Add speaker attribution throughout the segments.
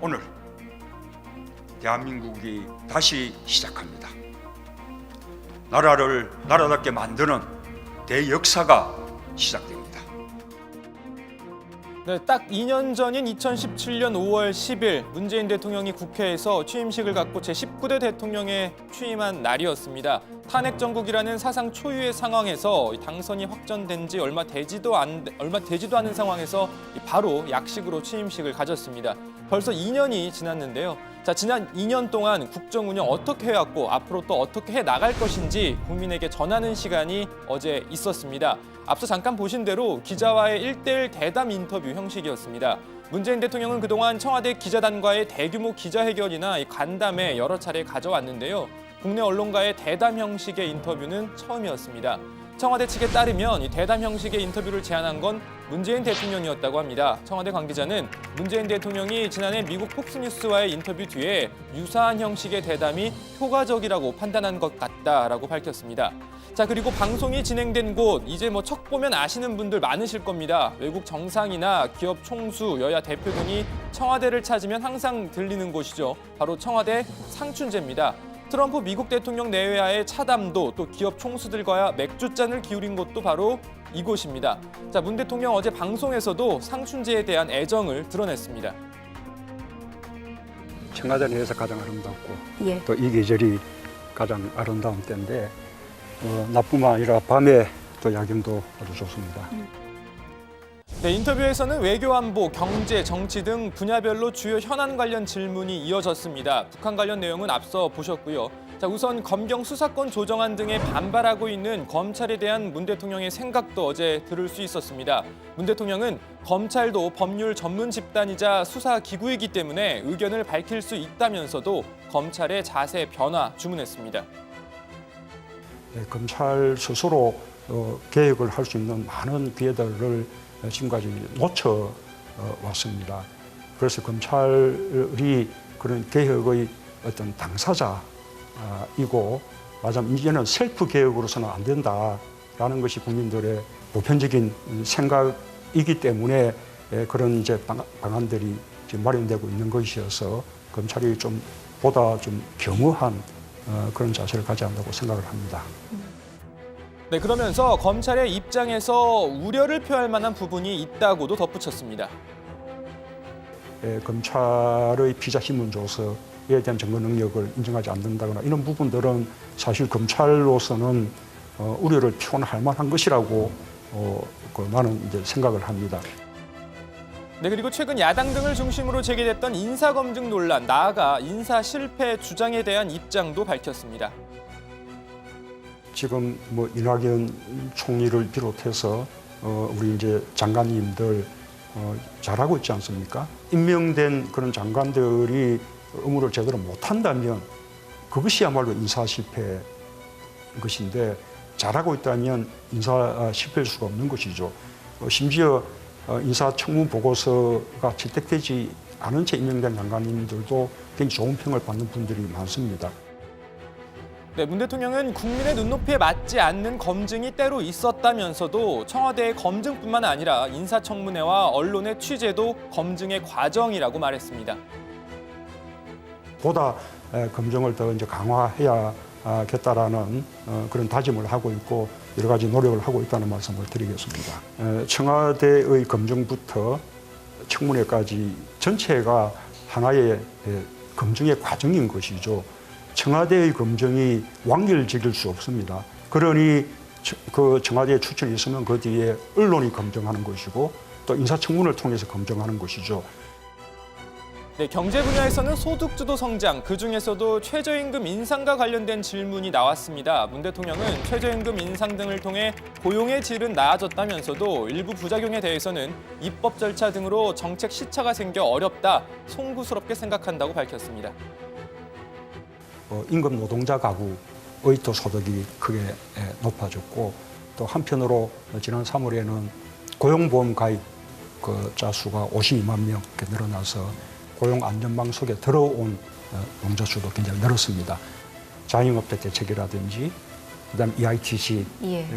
Speaker 1: 오늘 대한민국이 다시 시작합니다. 나라를 나라답게 만드는 대역사가 시작됩니다.
Speaker 2: 네, 딱 2년 전인 2017년 5월 10일 문재인 대통령이 국회에서 취임식을 갖고 제19대 대통령에 취임한 날이었습니다. 탄핵 정국이라는 사상 초유의 상황에서 당선이 확정된 지 얼마 되지도 않은 상황에서 바로 약식으로 취임식을 가졌습니다. 벌써 2년이 지났는데요. 자, 지난 2년 동안 국정 운영 어떻게 해왔고 앞으로 또 어떻게 해 나갈 것인지 국민에게 전하는 시간이 어제 있었습니다. 앞서 잠깐 보신 대로 기자와의 1:1 대담 인터뷰 형식이었습니다. 문재인 대통령은 그동안 청와대 기자단과의 대규모 기자회견이나 간담회 여러 차례 가져왔는데요. 국내 언론과의 대담 형식의 인터뷰는 처음이었습니다. 청와대 측에 따르면 이 대담 형식의 인터뷰를 제안한 건 문재인 대통령이었다고 합니다. 청와대 관계자는 문재인 대통령이 지난해 미국 폭스뉴스와의 인터뷰 뒤에 유사한 형식의 대담이 효과적이라고 판단한 것 같다라고 밝혔습니다. 자, 그리고 방송이 진행된 곳, 이제 척 보면 아시는 분들 많으실 겁니다. 외국 정상이나 기업 총수, 여야 대표 등이 청와대를 찾으면 항상 들리는 곳이죠. 바로 청와대 상춘제입니다. 트럼프 미국 대통령 내외와의 차담도 또 기업 총수들과의 맥주잔을 기울인 곳도 바로 이곳입니다. 자, 문 대통령 어제 방송에서도 상춘제에 대한 애정을 드러냈습니다.
Speaker 3: 청와대 내에서 가장 아름답고
Speaker 4: 예.
Speaker 3: 또 이 계절이 가장 아름다운 때인데 낮뿐만 아니라 밤에 또 야경도 아주 좋습니다.
Speaker 2: 네, 인터뷰에서는 외교 안보, 경제, 정치 등 분야별로 주요 현안 관련 질문이 이어졌습니다. 북한 관련 내용은 앞서 보셨고요. 자, 우선 검경 수사권 조정안 등에 반발하고 있는 검찰에 대한 문 대통령의 생각도 어제 들을 수 있었습니다. 문 대통령은 검찰도 법률 전문 집단이자 수사 기구이기 때문에 의견을 밝힐 수 있다면서도 검찰의 자세 변화 주문했습니다.
Speaker 3: 네, 검찰 스스로 개혁을 할 수 있는 많은 기회들을 지금까지 놓쳐 왔습니다. 그래서 검찰이 그런 개혁의 어떤 당사자이고 맞아면 이제는 셀프 개혁으로서는 안 된다라는 것이 국민들의 보편적인 생각이기 때문에 그런 이제 방안들이 지금 마련되고 있는 것이어서 검찰이 좀 보다 좀 겸허한 그런 자세를 가져야 한다고 생각을 합니다.
Speaker 2: 네, 그러면서 검찰의 입장에서 우려를 표할 만한 부분이 있다고도 덧붙였습니다.
Speaker 3: 검찰의 피의자 신문 조서에 대한 증거 능력을 인정하지 않는다거나 이런 부분들은 사실 검찰로서는 우려를 표현할 만한 것이라고 나는 이제 생각을 합니다.
Speaker 2: 네, 그리고 최근 야당 등을 중심으로 제기됐던 인사검증 논란, 나아가 인사 실패 주장에 대한 입장도 밝혔습니다.
Speaker 3: 지금 이낙연 총리를 비롯해서 우리 이제 장관님들 잘하고 있지 않습니까? 임명된 그런 장관들이 업무를 제대로 못한다면 그것이야말로 인사 실패인 것인데 잘하고 있다면 인사 실패일 수가 없는 것이죠. 심지어 인사청문 보고서가 채택되지 않은 채 임명된 장관님들도 굉장히 좋은 평을 받는 분들이 많습니다.
Speaker 2: 네, 문 대통령은 국민의 눈높이에 맞지 않는 검증이 때로 있었다면서도 청와대의 검증뿐만 아니라 인사청문회와 언론의 취재도 검증의 과정이라고 말했습니다.
Speaker 3: 보다 검증을 더 이제 강화해야겠다라는 그런 다짐을 하고 있고 여러 가지 노력을 하고 있다는 말씀을 드리겠습니다. 청와대의 검증부터 청문회까지 전체가 하나의 검증의 과정인 것이죠. 청와대의 검증이 완결지길 수 없습니다. 그러니 그 청와대에 추천이 있으면 그 뒤에 언론이 검증하는 것이고 또 인사청문을 통해서 검증하는 것이죠.
Speaker 2: 네, 경제 분야에서는 소득주도 성장, 그중에서도 최저임금 인상과 관련된 질문이 나왔습니다. 문 대통령은 최저임금 인상 등을 통해 고용의 질은 나아졌다면서도 일부 부작용에 대해서는 입법 절차 등으로 정책 시차가 생겨 어렵다, 송구스럽게 생각한다고 밝혔습니다.
Speaker 3: 임금 노동자 가구의 또 소득이 크게 높아졌고 또 한편으로 지난 3월에는 고용보험 가입 자 수가 52만 명 늘어나서 고용 안전망 속에 들어온 노동자 수도 굉장히 늘었습니다. 자영업자 대책이라든지 그다음 EITC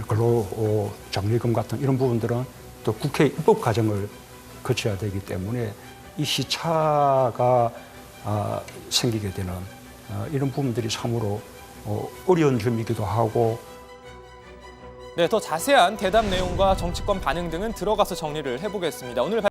Speaker 3: 근로장려금 같은 이런 부분들은 또 국회 입법 과정을 거쳐야 되기 때문에 이 시차가 생기게 되는 이런 부분들이 참으로 어려운 점이기도 하고.
Speaker 2: 네, 더 자세한 대답 내용과 정치권 반응 등은 들어가서 정리를 해보겠습니다. 오늘